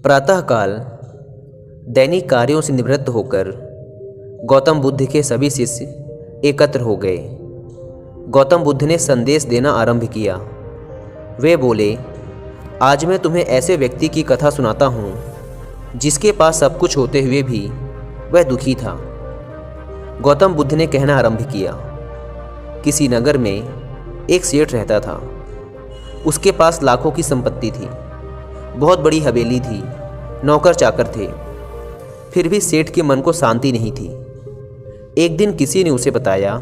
प्रातःकाल दैनिक कार्यों से निवृत्त होकर गौतम बुद्ध के सभी शिष्य एकत्र हो गए। गौतम बुद्ध ने संदेश देना आरंभ किया। वे बोले, आज मैं तुम्हें ऐसे व्यक्ति की कथा सुनाता हूँ जिसके पास सब कुछ होते हुए भी वह दुखी था। गौतम बुद्ध ने कहना आरंभ किया, किसी नगर में एक सेठ रहता था। उसके पास लाखों की संपत्ति थी, बहुत बड़ी हवेली थी, नौकर चाकर थे। फिर भी सेठ के मन को शांति नहीं थी। एक दिन किसी ने उसे बताया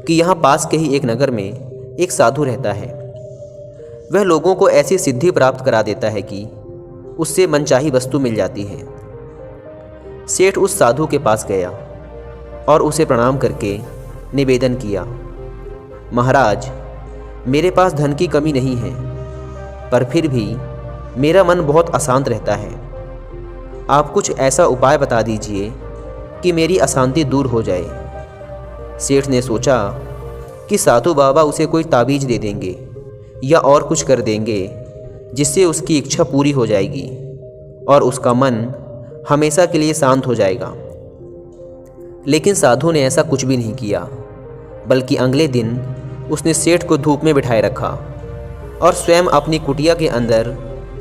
कि यहाँ पास के ही एक नगर में एक साधु रहता है। वह लोगों को ऐसी सिद्धि प्राप्त करा देता है कि उससे मनचाही वस्तु मिल जाती है। सेठ उस साधु के पास गया और उसे प्रणाम करके निवेदन किया, महाराज, मेरे पास धन की कमी नहीं है, पर फिर भी मेरा मन बहुत अशांत रहता है। आप कुछ ऐसा उपाय बता दीजिए कि मेरी अशांति दूर हो जाए। सेठ ने सोचा कि साधु बाबा उसे कोई ताबीज दे देंगे या और कुछ कर देंगे जिससे उसकी इच्छा पूरी हो जाएगी और उसका मन हमेशा के लिए शांत हो जाएगा। लेकिन साधु ने ऐसा कुछ भी नहीं किया, बल्कि अगले दिन उसने सेठ को धूप में बिठाए रखा और स्वयं अपनी कुटिया के अंदर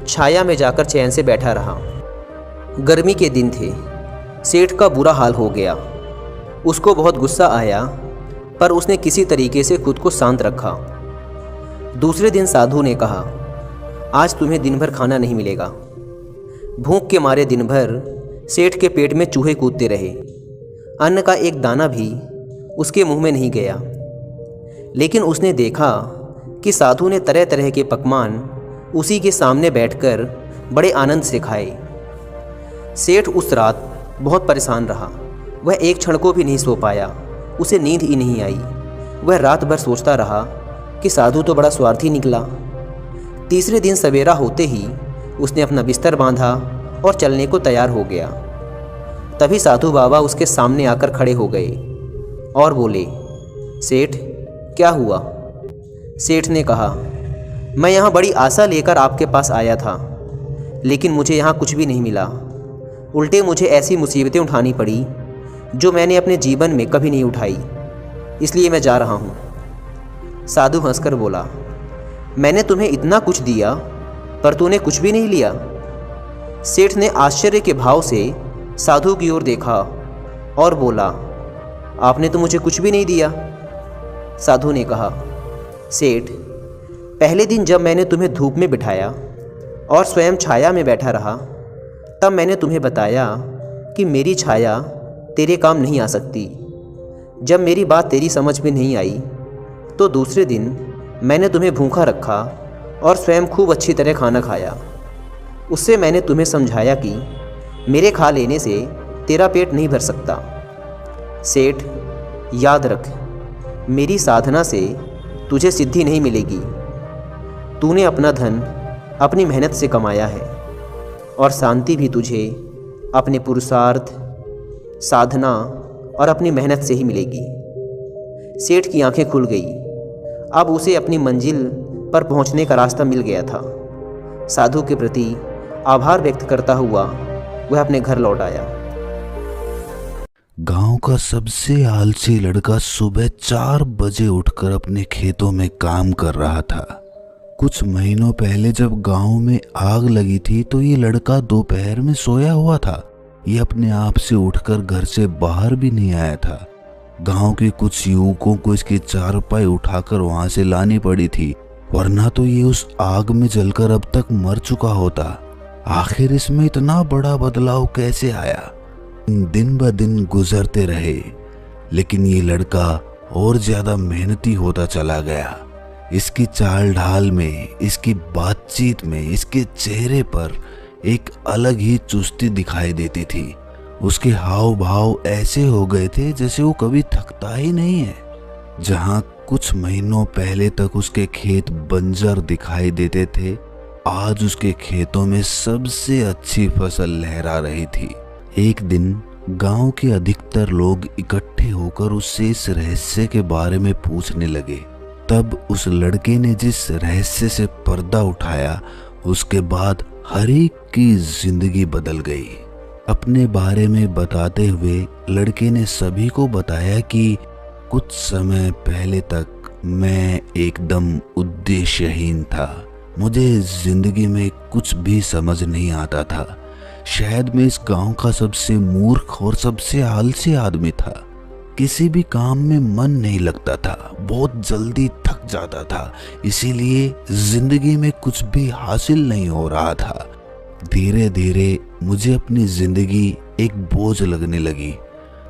छाया में जाकर चैन से बैठा रहा। गर्मी के दिन थे। सेठ का बुरा हाल हो गया। उसको बहुत गुस्सा आया, पर उसने किसी तरीके से खुद को शांत रखा। दूसरे दिन साधु ने कहा, आज तुम्हें दिन भर खाना नहीं मिलेगा। भूख के मारे दिन भर सेठ के पेट में चूहे कूदते रहे। अन्न का एक दाना भी उसके मुंह में नहीं गया। लेकिन उसने देखा कि साधु ने तरह तरह के पकवान उसी के सामने बैठकर बड़े आनंद से खाए। सेठ उस रात बहुत परेशान रहा। वह एक क्षण को भी नहीं सो पाया। उसे नींद ही नहीं आई। वह रात भर सोचता रहा कि साधु तो बड़ा स्वार्थी निकला। तीसरे दिन सवेरा होते ही उसने अपना बिस्तर बांधा और चलने को तैयार हो गया। तभी साधु बाबा उसके सामने आकर खड़े हो गए और बोले, सेठ, क्या हुआ? सेठ ने कहा, मैं यहाँ बड़ी आशा लेकर आपके पास आया था, लेकिन मुझे यहाँ कुछ भी नहीं मिला। उल्टे मुझे ऐसी मुसीबतें उठानी पड़ी जो मैंने अपने जीवन में कभी नहीं उठाई, इसलिए मैं जा रहा हूँ। साधु हंसकर बोला, मैंने तुम्हें इतना कुछ दिया पर तूने कुछ भी नहीं लिया। सेठ ने आश्चर्य के भाव से साधु की ओर देखा और बोला, आपने तो मुझे कुछ भी नहीं दिया। साधु ने कहा, सेठ, पहले दिन जब मैंने तुम्हें धूप में बिठाया और स्वयं छाया में बैठा रहा, तब मैंने तुम्हें बताया कि मेरी छाया तेरे काम नहीं आ सकती। जब मेरी बात तेरी समझ में नहीं आई तो दूसरे दिन मैंने तुम्हें भूखा रखा और स्वयं खूब अच्छी तरह खाना खाया। उससे मैंने तुम्हें समझाया कि मेरे खा लेने से तेरा पेट नहीं भर सकता। सेठ, याद रख, मेरी साधना से तुझे सिद्धि नहीं मिलेगी। तूने अपना धन अपनी मेहनत से कमाया है और शांति भी तुझे अपने पुरुषार्थ, साधना और अपनी मेहनत से ही मिलेगी। सेठ की आंखें खुल गई। अब उसे अपनी मंजिल पर पहुंचने का रास्ता मिल गया था। साधु के प्रति आभार व्यक्त करता हुआ वह अपने घर लौट आया। गांव का सबसे आलसी लड़का सुबह 4 बजे उठकर अपने खेतों में काम कर रहा था। कुछ महीनों पहले जब गांव में आग लगी थी तो ये लड़का दोपहर में सोया हुआ था। ये अपने आप से उठकर घर से बाहर भी नहीं आया था। गांव के कुछ युवकों को इसकी चारपाई उठाकर वहां से लानी पड़ी थी, वरना तो ये उस आग में जलकर अब तक मर चुका होता। आखिर इसमें इतना बड़ा बदलाव कैसे आया? दिन ब दिन गुजरते रहे, लेकिन ये लड़का और ज्यादा मेहनती होता चला गया। इसकी चाल ढाल में, इसकी बातचीत में, इसके चेहरे पर एक अलग ही चुस्ती दिखाई देती थी। उसके हाव भाव ऐसे हो गए थे जैसे वो कभी थकता ही नहीं है। जहां कुछ महीनों पहले तक उसके खेत बंजर दिखाई देते थे, आज उसके खेतों में सबसे अच्छी फसल लहरा रही थी। एक दिन गांव के अधिकतर लोग इकट्ठे होकर उससे इस रहस्य के बारे में पूछने लगे। तब उस लड़के ने जिस रहस्य से पर्दा उठाया, उसके बाद हर एक की जिंदगी बदल गई। अपने बारे में बताते हुए लड़के ने सभी को बताया कि कुछ समय पहले तक मैं एकदम उद्देश्यहीन था। मुझे जिंदगी में कुछ भी समझ नहीं आता था। शायद मैं इस गांव का सबसे मूर्ख और सबसे आलसी आदमी था। किसी भी काम में मन नहीं लगता था, बहुत जल्दी थक जाता था, इसीलिए जिंदगी में कुछ भी हासिल नहीं हो रहा था। धीरे धीरे मुझे अपनी जिंदगी एक बोझ लगने लगी।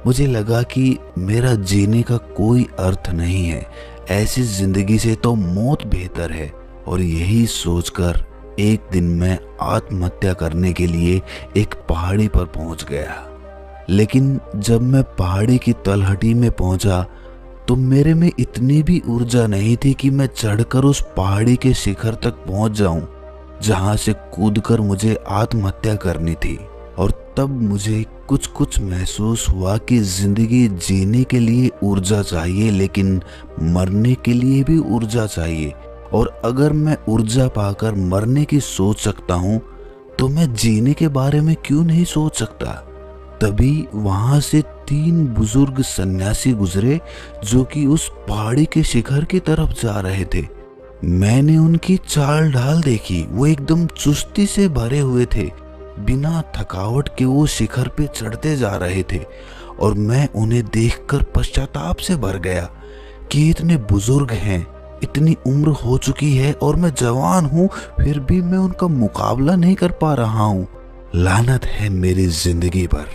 मुझे लगा कि मेरा जीने का कोई अर्थ नहीं है, ऐसी जिंदगी से तो मौत बेहतर है। और यही सोचकर एक दिन मैं आत्महत्या करने के लिए एक पहाड़ी पर पहुंच गया। लेकिन जब मैं पहाड़ी की तलहटी में पहुंचा तो मेरे में इतनी भी ऊर्जा नहीं थी कि मैं चढ़कर उस पहाड़ी के शिखर तक पहुंच जाऊं, जहां से कूदकर मुझे आत्महत्या करनी थी। और तब मुझे कुछ महसूस हुआ कि जिंदगी जीने के लिए ऊर्जा चाहिए, लेकिन मरने के लिए भी ऊर्जा चाहिए। और अगर मैं ऊर्जा पाकर मरने की सोच सकता हूं तो मैं जीने के बारे में क्यों नहीं सोच सकता। तभी वहां से 3 बुजुर्ग सन्यासी गुजरे जो कि उस पहाड़ी के शिखर की तरफ जा रहे थे। मैंने उनकी चाल ढाल देखी, वो एकदम चुस्ती से भरे हुए थे। बिना थकावट के वो शिखर पे चढ़ते जा रहे थे और मैं उन्हें देखकर पश्चाताप से भर गया कि इतने बुजुर्ग हैं, इतनी उम्र हो चुकी है और मैं जवान हूँ, फिर भी मैं उनका मुकाबला नहीं कर पा रहा हूँ। लानत है मेरी जिंदगी पर।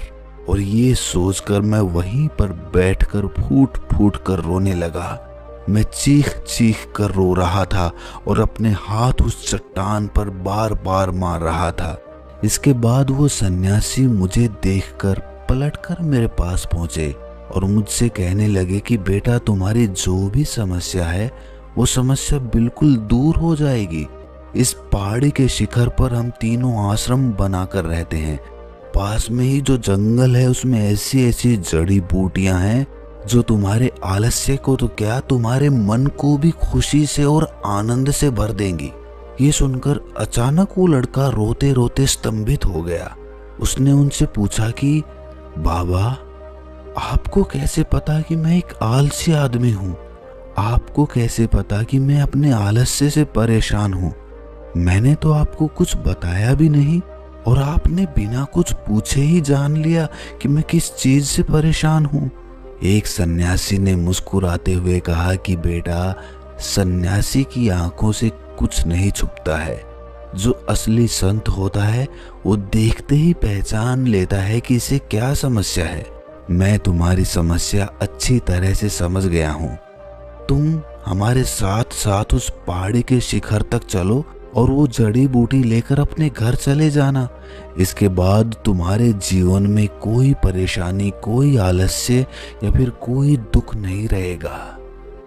और ये सोचकर मैं वहीं पर बैठकर फूट फूट कर रोने लगा। मैं चीख चीख कर रो रहा था और अपने हाथ उस चट्टान पर बार बार मार रहा था। इसके बाद वो सन्यासी मुझे देखकर पलटकर मेरे पास पहुंचे और मुझसे कहने लगे कि बेटा, तुम्हारी जो भी समस्या है वो समस्या बिल्कुल दूर हो जाएगी। इस पहाड़ी के शिखर पर हम तीनों आश्रम बनाकर रहते हैं। पास में ही जो जंगल है उसमें ऐसी ऐसी जड़ी बूटियां हैं जो तुम्हारे आलस्य को तो क्या, तुम्हारे मन को भी खुशी से और आनंद से भर देंगी। ये सुनकर अचानक वो लड़का रोते रोते स्तंभित हो गया। उसने उनसे पूछा कि बाबा, आपको कैसे पता कि मैं एक आलसी आदमी हूँ? आपको कैसे पता कि मैं अपने आलस्य से परेशान हूँ? मैंने तो आपको कुछ बताया भी नहीं और आपने बिना कुछ पूछे ही जान लिया कि मैं किस चीज से परेशान हूँ। एक सन्यासी ने मुस्कुराते हुए कहा कि बेटा, सन्यासी की आंखों से कुछ नहीं छुपता है। जो असली संत होता है वो देखते ही पहचान लेता है कि इसे क्या समस्या है। मैं तुम्हारी समस्या अच्छी तरह से समझ गया हूँ। तुम हमारे साथ साथ उस पहाड़ी के शिखर तक चलो और वो जड़ी बूटी लेकर अपने घर चले जाना। इसके बाद तुम्हारे जीवन में कोई परेशानी, कोई आलस्य या फिर कोई दुख नहीं रहेगा।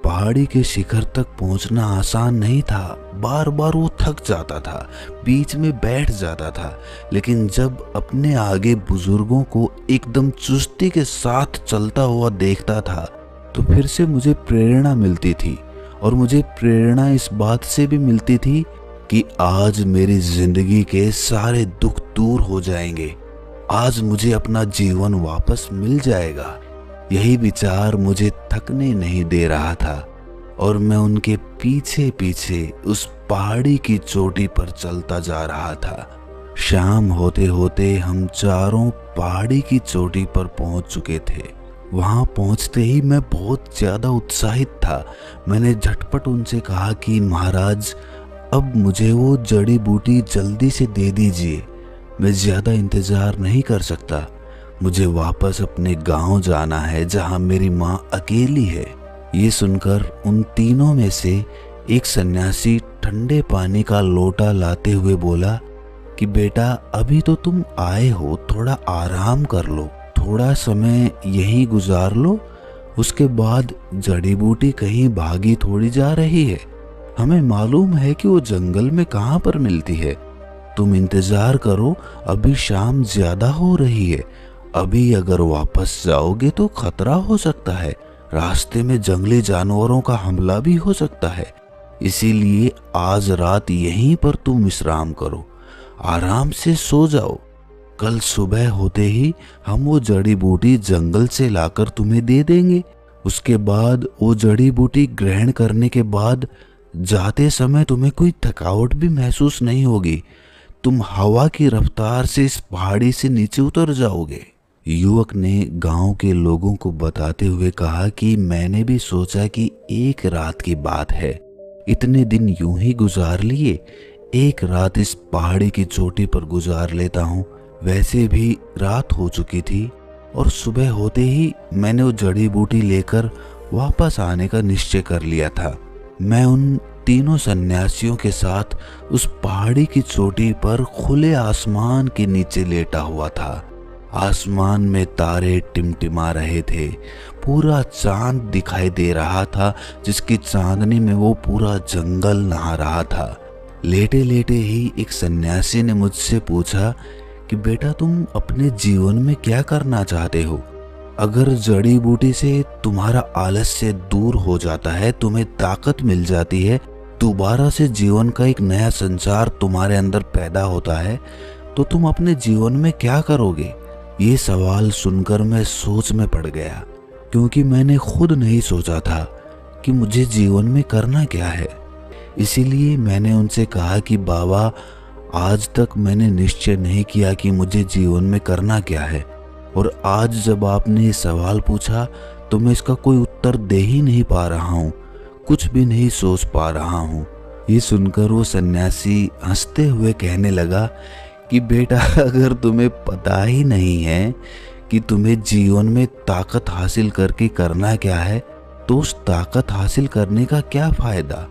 पहाड़ी के शिखर तक पहुंचना आसान नहीं था। बार बार वो थक जाता था, बीच में बैठ जाता था, लेकिन जब अपने आगे बुजुर्गों को एकदम चुस्ती के साथ चलता हुआ देखता था तो फिर से मुझे प्रेरणा मिलती थी। और मुझे प्रेरणा इस बात से भी मिलती थी कि आज मेरी जिंदगी के सारे दुख दूर हो जाएंगे, आज मुझे अपना जीवन वापस मिल जाएगा। यही विचार मुझे थकने नहीं दे रहा था और मैं उनके पीछे पीछे उस पहाड़ी की चोटी पर चलता जा रहा था। शाम होते होते हम चारों पहाड़ी की चोटी पर पहुंच चुके थे। वहां पहुंचते ही मैं बहुत ज्यादा उत्साहित था। मैंने झटपट उनसे कहा कि महाराज, अब मुझे वो जड़ी बूटी जल्दी से दे दीजिए, मैं ज्यादा इंतजार नहीं कर सकता। मुझे वापस अपने गांव जाना है जहां मेरी माँ अकेली है। ये सुनकर उन तीनों में से एक सन्यासी ठंडे पानी का लोटा लाते हुए बोला कि बेटा, अभी तो तुम आए हो, थोड़ा आराम कर लो, थोड़ा समय यहीं गुजार लो, उसके बाद जड़ी बूटी कहीं भागी थोड़ी जा रही है। हमें मालूम है कि वो जंगल में कहाँ पर मिलती है। तुम इंतजार करो, अभी शाम ज्यादा हो रही है। अभी अगर वापस जाओगे तो खतरा हो सकता है, रास्ते में जंगली जानवरों का हमला भी हो सकता है। इसीलिए आज रात यहीं पर तुम विश्राम करो। आराम से सो जाओ। कल सुबह होते ही हम वो जड़ी बूटी जंगल से लाकर तुम्हें दे देंगे। उसके बाद वो जड़ी बूटी ग्रहण करने के बाद जाते समय तुम्हें कोई थकावट भी महसूस नहीं होगी। तुम हवा की रफ्तार से इस पहाड़ी से नीचे उतर जाओगे। युवक ने गांव के लोगों को बताते हुए कहा कि मैंने भी सोचा कि एक रात की बात है, इतने दिन यूं ही गुजार लिए, एक रात इस पहाड़ी की चोटी पर गुजार लेता हूँ। वैसे भी रात हो चुकी थी और सुबह होते ही मैंने वो जड़ी बूटी लेकर वापस आने का निश्चय कर लिया था। मैं उन तीनों सन्यासियों के साथ उस पहाड़ी की चोटी पर खुले आसमान के नीचे लेटा हुआ था। आसमान में तारे टिमटिमा रहे थे, पूरा चांद दिखाई दे रहा था जिसकी चांदनी में वो पूरा जंगल नहा रहा था। लेटे लेटे ही एक सन्यासी ने मुझसे पूछा कि बेटा, तुम अपने जीवन में क्या करना चाहते हो? अगर जड़ी बूटी से तुम्हारा आलस्य दूर हो जाता है, तुम्हें ताकत मिल जाती है, दोबारा से जीवन का एक नया संचार तुम्हारे अंदर पैदा होता है, तो तुम अपने जीवन में क्या करोगे? ये सवाल सुनकर मैं सोच में पड़ गया, क्योंकि मैंने खुद नहीं सोचा था कि मुझे जीवन में करना क्या है। इसीलिए मैंने उनसे कहा कि बाबा, आज तक मैंने निश्चय नहीं किया कि मुझे जीवन में करना क्या है, और आज जब आपने ये सवाल पूछा तो मैं इसका कोई उत्तर दे ही नहीं पा रहा हूँ, कुछ भी नहीं सोच पा रहा हूँ। ये सुनकर वो सन्यासी हंसते हुए कहने लगा कि बेटा, अगर तुम्हें पता ही नहीं है कि तुम्हें जीवन में ताकत हासिल करके करना क्या है, तो उस ताकत हासिल करने का क्या फायदा?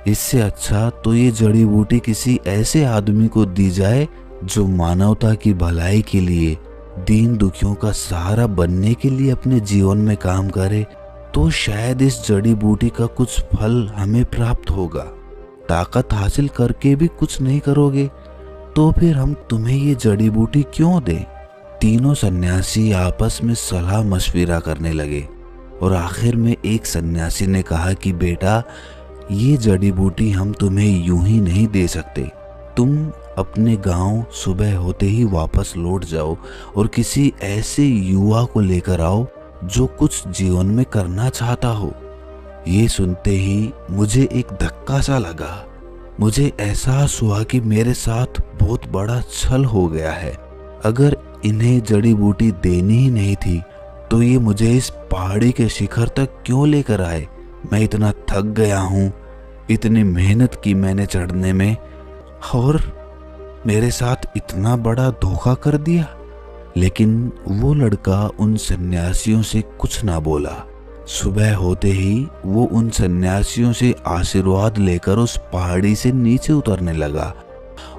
इससे अच्छा तो ये जड़ी बूटी किसी ऐसे आदमी को दी जाए जो मानवता की भलाई के लिए, दीन दुखियों का सहारा बनने के लिए अपने जीवन में काम करे, तो शायद इस जड़ी बूटी का कुछ फल हमें प्राप्त होगा। ताकत हासिल करके भी कुछ नहीं करोगे तो फिर हम तुम्हें ये जड़ी बूटी क्यों दें? तीनों सन्यासी आपस में सलाह मशविरा करने लगे और आखिर में एक सन्यासी ने कहा कि बेटा, ये जड़ी बूटी हम तुम्हें यूं ही नहीं दे सकते। तुम अपने गांव सुबह होते ही वापस लौट जाओ और किसी ऐसे युवा को लेकर आओ जो कुछ जीवन में करना चाहता हो। ये सुनते ही मुझे एक धक्का सा लगा। मुझे एहसास हुआ कि मेरे साथ बहुत बड़ा छल हो गया है। अगर इन्हें जड़ी बूटी देनी ही नहीं थी तो ये मुझे इस पहाड़ी के शिखर तक क्यों लेकर आए? मैं इतना थक गया हूँ, इतनी मेहनत की मैंने चढ़ने में, और मेरे साथ इतना बड़ा धोखा कर दिया। लेकिन वो लड़का उन सन्यासियों से कुछ ना बोला। सुबह होते ही वो उन सन्यासियों से आशीर्वाद लेकर उस पहाड़ी से नीचे उतरने लगा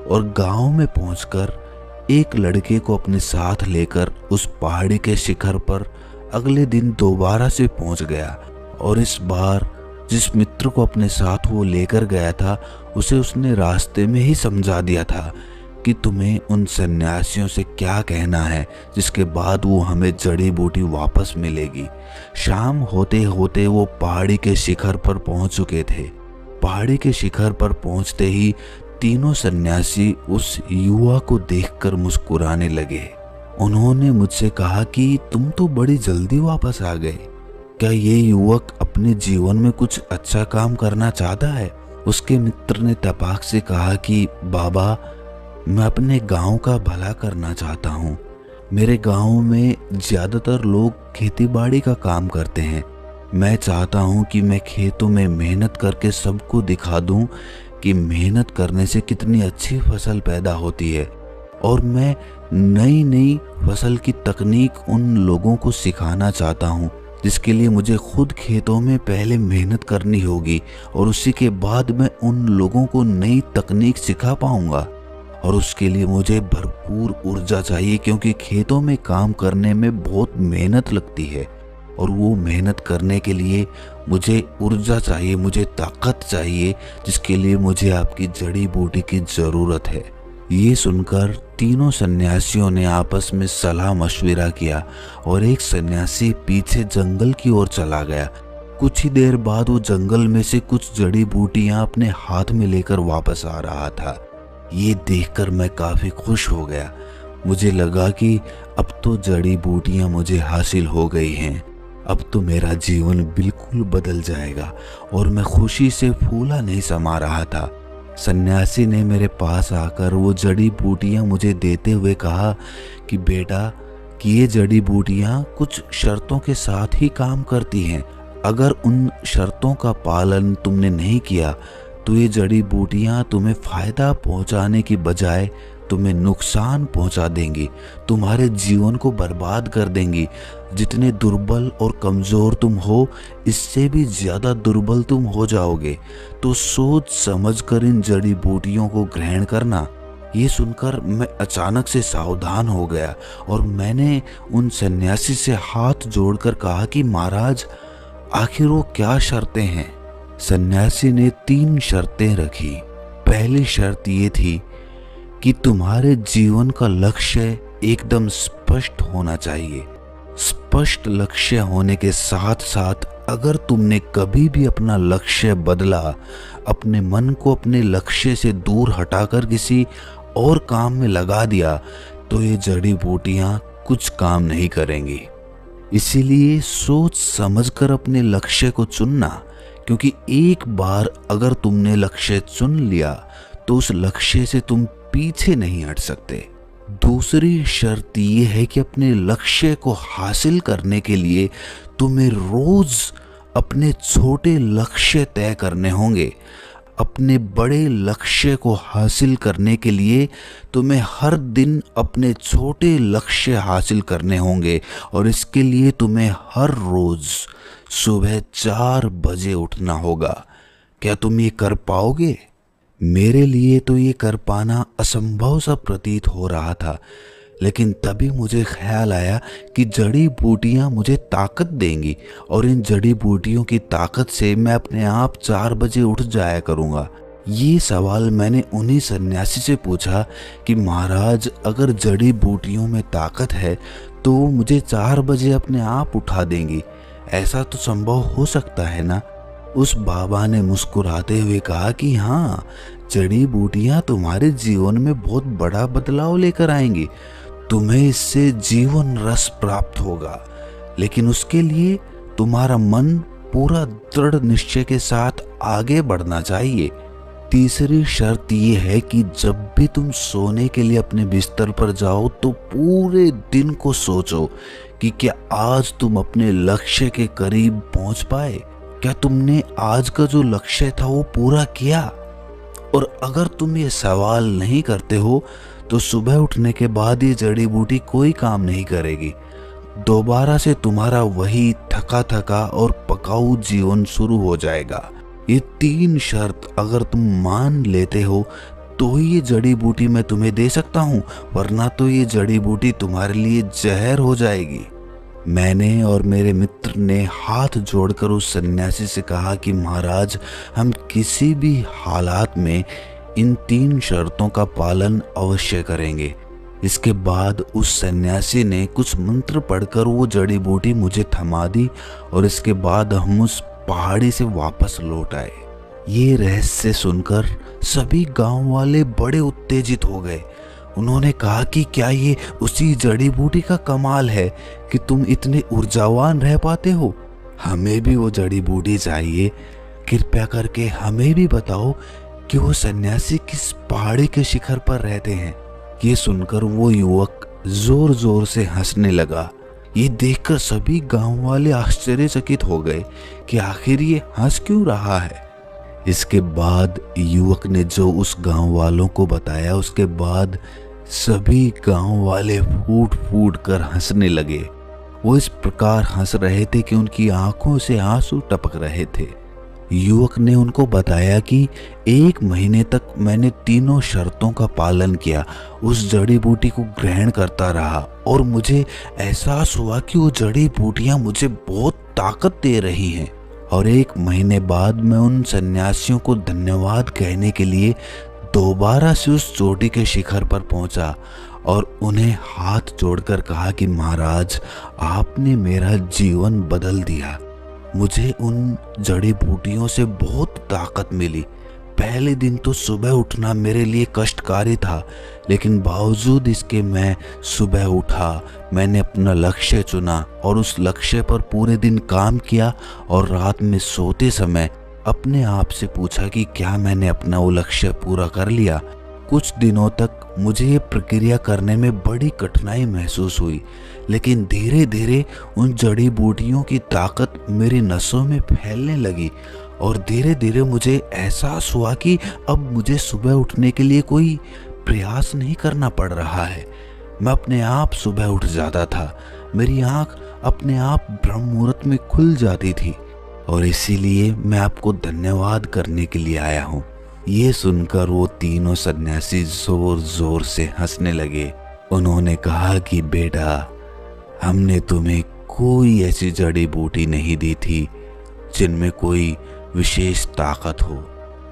और गांव में पहुंचकर एक लड़के को अपने साथ लेकर उस पहाड़ी के शिखर पर अगले दिन दोबारा से पहुंच गया। और इस बार जिस मित्र को अपने साथ वो लेकर गया था, उसे उसने रास्ते में ही समझा दिया था कि तुम्हें उन सन्यासियों से क्या कहना है, जिसके बाद वो हमें जड़ी बूटी वापस मिलेगी। शाम होते होते वो पहाड़ी के शिखर पर पहुंच चुके थे। पहाड़ी के शिखर पर पहुंचते ही तीनों सन्यासी उस युवा को देखकर मुस्कुराने लगे। उन्होंने मुझसे कहा कि तुम तो बड़ी जल्दी वापस आ गए। क्या ये युवक अपने जीवन में कुछ अच्छा काम करना चाहता है? उसके मित्र ने तपाक से कहा कि बाबा, मैं अपने गांव का भला करना चाहता हूँ। मेरे गांव में ज़्यादातर लोग खेतीबाड़ी का काम करते हैं। मैं चाहता हूँ कि मैं खेतों में मेहनत करके सबको दिखा दूँ कि मेहनत करने से कितनी अच्छी फसल पैदा होती है, और मैं नई नई फसल की तकनीक उन लोगों को सिखाना चाहता हूँ, जिसके लिए मुझे खुद खेतों में पहले मेहनत करनी होगी और उसी के बाद मैं उन लोगों को नई तकनीक सिखा पाऊंगा। और उसके लिए मुझे भरपूर ऊर्जा चाहिए, क्योंकि खेतों में काम करने में बहुत मेहनत लगती है और वो मेहनत करने के लिए मुझे ऊर्जा चाहिए, मुझे ताकत चाहिए, जिसके लिए मुझे आपकी जड़ी बूटी की ज़रूरत है। ये सुनकर तीनों सन्यासियों ने आपस में सलाह मशविरा किया और एक सन्यासी पीछे जंगल की ओर चला गया। कुछ ही देर बाद वो जंगल में से कुछ जड़ी बूटियां अपने हाथ में लेकर वापस आ रहा था। ये देखकर मैं काफ़ी खुश हो गया। मुझे लगा कि अब तो जड़ी बूटियां मुझे हासिल हो गई हैं, अब तो मेरा जीवन बिल्कुल बदल जाएगा। और मैं खुशी से फूला नहीं समा रहा था। सन्यासी ने मेरे पास आकर वो जड़ी बूटियां मुझे देते हुए कहा कि बेटा, कि ये जड़ी बूटियां कुछ शर्तों के साथ ही काम करती हैं। अगर उन शर्तों का पालन तुमने नहीं किया तो ये जड़ी बूटियां तुम्हें फायदा पहुंचाने की बजाय तुम्हें नुकसान पहुंचा देंगी, तुम्हारे जीवन को बर्बाद कर देंगी। जितने दुर्बल और कमज़ोर तुम हो, इससे भी ज़्यादा दुर्बल तुम हो जाओगे। तो सोच समझकर इन जड़ी बूटियों को ग्रहण करना। ये सुनकर मैं अचानक से सावधान हो गया और मैंने उन सन्यासी से हाथ जोड़कर कहा कि महाराज, आखिर वो क्या शर्तें हैं? सन्यासी ने 3 शर्तें रखी। पहली शर्त ये थी कि तुम्हारे जीवन का लक्ष्य एकदम स्पष्ट होना चाहिए। स्पष्ट लक्ष्य होने के साथ साथ अगर तुमने कभी भी अपना लक्ष्य बदला, अपने मन को अपने लक्ष्य से दूर हटाकर किसी और काम में लगा दिया, तो ये जड़ी बूटियां कुछ काम नहीं करेंगी। इसीलिए सोच समझकर अपने लक्ष्य को चुनना, क्योंकि एक बार अगर तुमने लक्ष्य चुन लिया तो उस लक्ष्य से तुम पीछे नहीं हट सकते। दूसरी शर्त ये है कि अपने लक्ष्य को हासिल करने के लिए तुम्हें रोज अपने छोटे लक्ष्य तय करने होंगे। अपने बड़े लक्ष्य को हासिल करने के लिए तुम्हें हर दिन अपने छोटे लक्ष्य हासिल करने होंगे और इसके लिए तुम्हें हर रोज सुबह 4 बजे उठना होगा। क्या तुम ये कर पाओगे? मेरे लिए तो ये कर पाना असंभव सा प्रतीत हो रहा था, लेकिन तभी मुझे ख्याल आया कि जड़ी बूटियां मुझे ताकत देंगी और इन जड़ी बूटियों की ताकत से मैं अपने आप 4 बजे उठ जाया करूंगा। ये सवाल मैंने उन्हीं सन्यासी से पूछा कि महाराज, अगर जड़ी बूटियों में ताकत है तो मुझे 4 बजे अपने आप उठा देंगी, ऐसा तो संभव हो सकता है ना? उस बाबा ने मुस्कुराते हुए कहा कि हाँ, जड़ी बूटियां तुम्हारे जीवन में बहुत बड़ा बदलाव लेकर आएंगी। तुम्हें इससे जीवन रस प्राप्त होगा, लेकिन उसके लिए तुम्हारा मन पूरा दृढ़ निश्चय के साथ आगे बढ़ना चाहिए। तीसरी शर्त यह है कि जब भी तुम सोने के लिए अपने बिस्तर पर जाओ तो पूरे दिन को सोचो कि क्या आज तुम अपने लक्ष्य के करीब पहुंच पाए, क्या तुमने आज का जो लक्ष्य था वो पूरा किया। और अगर तुम ये सवाल नहीं करते हो तो सुबह उठने के बाद ये जड़ी बूटी कोई काम नहीं करेगी। दोबारा से तुम्हारा वही थका थका और पकाऊ जीवन शुरू हो जाएगा। ये 3 शर्त अगर तुम मान लेते हो तो ही ये जड़ी बूटी मैं तुम्हें दे सकता हूँ, वरना तो ये जड़ी बूटी तुम्हारे लिए जहर हो जाएगी। मैंने और मेरे मित्र ने हाथ जोड़कर उस सन्यासी से कहा कि महाराज, हम किसी भी हालात में इन 3 शर्तों का पालन अवश्य करेंगे। इसके बाद उस सन्यासी ने कुछ मंत्र पढ़कर वो जड़ी बूटी मुझे थमा दी और इसके बाद हम उस पहाड़ी से वापस लौट आए। ये रहस्य सुनकर सभी गांव वाले बड़े उत्तेजित हो गए। उन्होंने कहा कि क्या ये उसी जड़ी बूटी का कमाल है कि तुम इतने ऊर्जावान रह पाते हो? हमें भी वो जड़ी बूटी चाहिए। कृपया करके हमें भी बताओ कि वो सन्यासी किस पहाड़ी के शिखर पर रहते हैं। ये सुनकर वो युवक जोर जोर से हंसने लगा। ये देखकर सभी गांव वाले आश्चर्यचकित हो गए कि आखिर ये हंस क्यों रहा है। इसके बाद युवक ने जो उस गांव वालों को बताया, उसके बाद सभी गांव वाले फूट फूट कर हंसने लगे। वो इस प्रकार हंस रहे थे कि उनकी आंखों से आंसू टपक रहे थे। युवक ने उनको बताया कि 1 महीने तक मैंने 3 शर्तों का पालन किया, उस जड़ी बूटी को ग्रहण करता रहा और मुझे एहसास हुआ कि वो जड़ी बूटियां मुझे बहुत ताकत दे रही हैं। और 1 महीने बाद मैं उन सन्यासियों को धन्यवाद कहने के लिए दोबारा से उस चोटी के शिखर पर पहुंचा और उन्हें हाथ जोड़कर कहा कि महाराज, आपने मेरा जीवन बदल दिया। मुझे उन जड़ी बूटियों से बहुत ताकत मिली। पहले दिन तो सुबह उठना मेरे लिए कष्टकारी था, लेकिन बावजूद इसके मैं सुबह उठा, मैंने अपना लक्ष्य चुना और उस लक्ष्य पर पूरे दिन काम किया और रात में सोते समय अपने आप से पूछा कि क्या मैंने अपना वो लक्ष्य पूरा कर लिया। कुछ दिनों तक मुझे ये प्रक्रिया करने में बड़ी कठिनाई महसूस हुई, लेकिन धीरे धीरे उन जड़ी बूटियों की ताकत मेरी नसों में फैलने लगी और धीरे धीरे मुझे एहसास हुआ कि अब मुझे सुबह उठने के लिए कोई प्रयास नहीं करना पड़ रहा है। मैं अपने आप सुबह उठ जाता था, मेरी आंख अपने आप ब्रह्म मुहूर्त में खुल जाती थी और इसीलिए मैं आपको धन्यवाद करने के लिए आया हूँ। ये सुनकर वो तीनों सन्यासी जोर जोर से हंसने लगे। उन्होंने कहा कि बेटा, हमने तुम्हें कोई ऐसी जड़ी बूटी नहीं दी थी जिनमें कोई विशेष ताकत हो।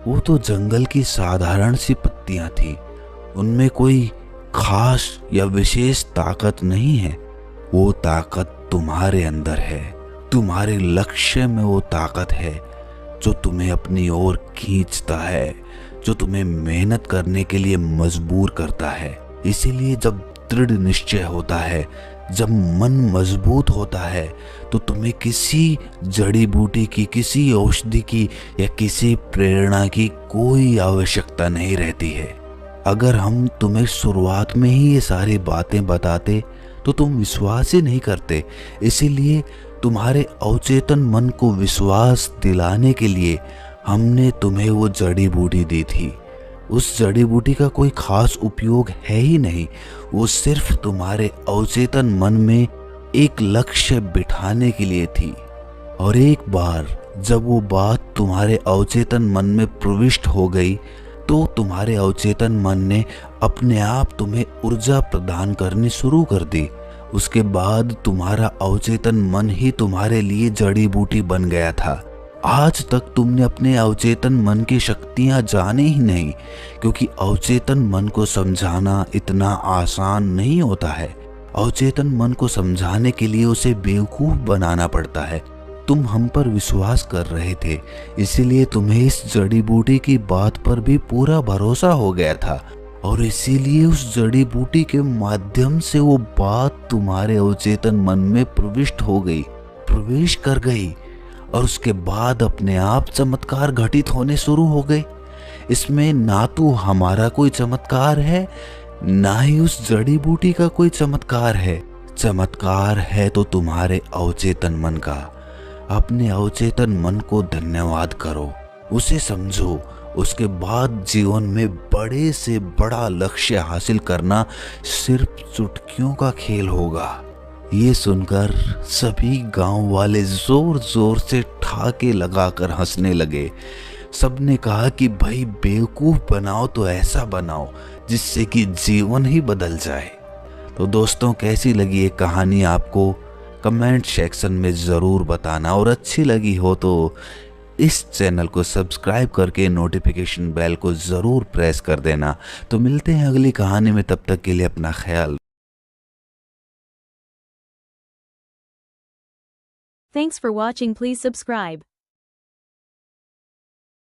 वो तो जंगल की साधारण सी पत्तियां थी, उनमें कोई खास या विशेष ताकत नहीं है। वो ताकत तुम्हारे अंदर है, तुम्हारे लक्ष्य में वो ताकत है जो तुम्हें अपनी ओर खींचता है, जो तुम्हें मेहनत करने के लिए मजबूर करता है। इसीलिए जब दृढ़ निश्चय होता है, जब मन मजबूत होता है, तो तुम्हें किसी जड़ी बूटी की, किसी औषधि की या किसी प्रेरणा की कोई आवश्यकता नहीं रहती है। अगर हम तुम्हें शुरुआत में ही ये सारी बातें बताते तो तुम विश्वास ही नहीं करते। इसीलिए तुम्हारे अवचेतन मन को विश्वास दिलाने के लिए हमने तुम्हें वो जड़ी बूटी दी थी। उस जड़ी बूटी का कोई खास उपयोग है ही नहीं, वो सिर्फ तुम्हारे अवचेतन मन में एक लक्ष्य बिठाने के लिए थी। और एक बार जब वो बात तुम्हारे अवचेतन मन में प्रविष्ट हो गई तो तुम्हारे अवचेतन मन ने अपने आप तुम्हें ऊर्जा प्रदान करनी शुरू कर दी। उसके बाद तुम्हारा अवचेतन मन ही तुम्हारे लिए जड़ी बूटी बन गया था। आज तक तुमने अपने अवचेतन मन की शक्तियां जाने ही नहीं, क्योंकि अवचेतन मन को समझाना इतना आसान नहीं होता है। अवचेतन मन को समझाने के लिए उसे बेवकूफ बनाना पड़ता है। तुम हम पर विश्वास कर रहे थे, इसीलिए तुम्हें इस जड़ी बूटी की बात पर भी पूरा भरोसा हो गया था और इसीलिए उस जड़ी बूटी के माध्यम से वो बात तुम्हारे अवचेतन मन में प्रविष्ट हो गई, प्रवेश कर गई और उसके बाद अपने आप चमत्कार घटित होने शुरू हो गए। इसमें ना तो हमारा कोई चमत्कार है, ना ही उस जड़ी बूटी का कोई चमत्कार है। चमत्कार है तो तुम्हारे अवचेतन मन का। अपने अवचेतन मन को धन्यवाद करो, उसे समझो। उसके बाद जीवन में बड़े से बड़ा लक्ष्य हासिल करना सिर्फ चुटकियों का खेल होगा। ये सुनकर सभी गांव वाले जोर जोर से ठहाके लगाकर हंसने लगे। सबने कहा कि भाई, बेवकूफ बनाओ तो ऐसा बनाओ जिससे कि जीवन ही बदल जाए। तो दोस्तों, कैसी लगी ये कहानी आपको? कमेंट सेक्शन में ज़रूर बताना और अच्छी लगी हो तो इस चैनल को सब्सक्राइब करके नोटिफिकेशन बेल को ज़रूर प्रेस कर देना। तो मिलते हैं अगली कहानी में, तब तक के लिए अपना ख्याल। Thanks for watching. Please subscribe.